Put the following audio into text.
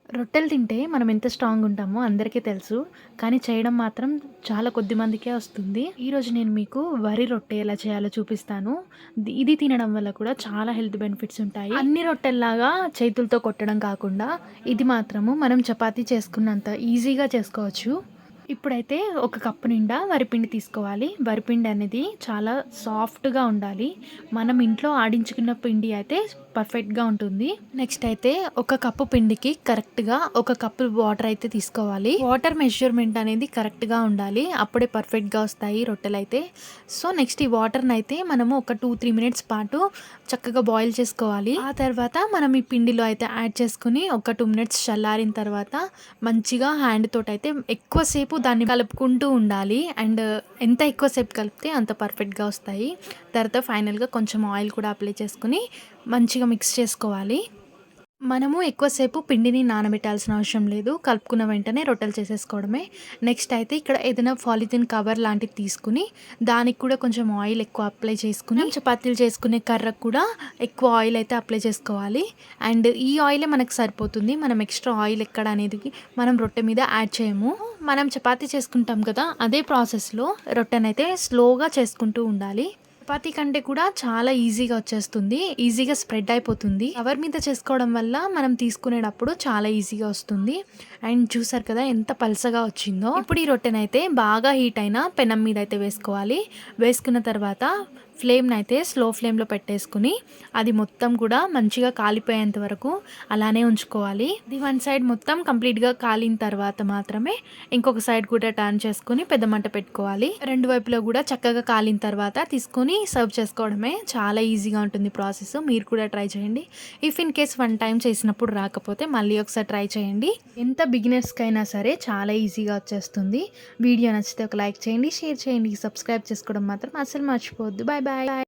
రొట్టెలు తింటే మనం ఎంత స్ట్రాంగ్ ఉంటామో అందరికీ తెలుసు. కానీ చేయడం మాత్రం చాలా కొద్ది మందికే వస్తుంది. ఈరోజు నేను మీకు వరి రొట్టె ఎలా చేయాలో చూపిస్తాను. ఇది తినడం వల్ల కూడా చాలా హెల్త్ బెనిఫిట్స్ ఉంటాయి. అన్ని రొట్టెల్లాగా చేతులతో కొట్టడం కాకుండా ఇది మాత్రము మనం చపాతీ చేసుకున్నంత ఈజీగా చేసుకోవచ్చు. ఇప్పుడైతే ఒక కప్పు నిండా వరిపిండి తీసుకోవాలి. వరిపిండి అనేది చాలా సాఫ్ట్‌గా ఉండాలి. మనం ఇంట్లో ఆడించుకున్న పిండి అయితే పర్ఫెక్ట్‌గా ఉంటుంది. నెక్స్ట్ అయితే ఒక కప్పు పిండికి కరెక్ట్‌గా ఒక కప్పు వాటర్ అయితే తీసుకోవాలి. వాటర్ మెజర్‌మెంట్ అనేది కరెక్ట్‌గా ఉండాలి. అప్పుడే పర్ఫెక్ట్‌గా వస్తాయి రొట్టెలైతే. సో, నెక్స్ట్ ఈ వాటర్‌నైతే మనము ఒక 2, 3 మినిట్స్ పాటు చక్కగా బాయిల్ చేసుకోవాలి. ఆ తర్వాత మనం ఈ పిండిలో అయితే యాడ్ చేసుకొని ఒక 2 మినిట్స్ చల్లారిన తర్వాత మంచిగా హ్యాండ్ తోటైతే ఎక్కువ సేపు దాన్ని కలుపుకుంటూ ఉండాలి. అండ్ ఎంత ఎక్కువ సేపు కలిపితే అంత పర్ఫెక్ట్‌గా వస్తాయి. తర్వాత ఫైనల్‌గా కొంచెం ఆయిల్ కూడా అప్లై చేసుకొని మంచిగా మిక్స్ చేసుకోవాలి. మనము ఎక్కువసేపు పిండిని నానబెట్టాల్సిన అవసరం లేదు. కలుపుకున్న వెంటనే రొట్టెలు చేసేసుకోవడమే. నెక్స్ట్ అయితే ఇక్కడ ఏదైనా పాలిథిన్ కవర్ లాంటిది తీసుకొని, దానికి కూడా కొంచెం ఆయిల్ ఎక్కువ అప్లై చేసుకొని, చపాతీలు చేసుకునే కర్రకు కూడా ఎక్కువ ఆయిల్ అయితే అప్లై చేసుకోవాలి. అండ్ ఈ ఆయిలే మనకు సరిపోతుంది. మనం ఎక్స్ట్రా ఆయిల్ ఎక్కడ అనేది మనం రొట్టె మీద యాడ్ చేయము. మనం చపాతీ చేసుకుంటాం కదా! అదే ప్రాసెస్‌లో రొట్టెనైతే స్లోగా చేసుకుంటూ ఉండాలి. చపాతీ కంటే కూడా చాలా ఈజీగా వచ్చేస్తుంది. ఈజీగా స్ప్రెడ్ అయిపోతుంది. కవర్ మీద చేసుకోవడం వల్ల మనం తీసుకునేటప్పుడు చాలా ఈజీగా వస్తుంది. అండ్ చూసారు కదా ఎంత పల్చగా వచ్చిందో. ఇప్పుడు ఈ రొట్టెనైతే బాగా హీట్ అయిన పెనం మీద అయితే వేసుకోవాలి. వేసుకున్న తర్వాత ఫ్లేమ్‌నైతే స్లో ఫ్లేమ్‌లో పెట్టేసుకొని అది మొత్తం కూడా మంచిగా కాలిపోయేంత వరకు అలానే ఉంచుకోవాలి. ఇది వన్ సైడ్ మొత్తం కంప్లీట్‌గా కాలిన తర్వాత మాత్రమే ఇంకొక సైడ్ కూడా టర్న్ చేసుకొని పెద్ద మంట పెట్టుకోవాలి. రెండు వైపులా కూడా చక్కగా కాలిన తర్వాత తీసుకొని సర్వ్ చేసుకోవడమే. చాలా ఈజీగా ఉంటుంది ప్రాసెస్. మీరు కూడా ట్రై చేయండి. If in case one time చేసినప్పుడు రాకపోతే మళ్ళీ ఒకసారి ట్రై చేయండి. ఎంత బిగినర్స్‌కైనా సరే చాలా ఈజీగా వచ్చేస్తుంది. వీడియో నచ్చితే ఒక లైక్ చేయండి, షేర్ చేయండి, సబ్స్క్రైబ్ చేసుకోవడం మాత్రం అస్సలు మర్చిపోవద్దు. Bye bye.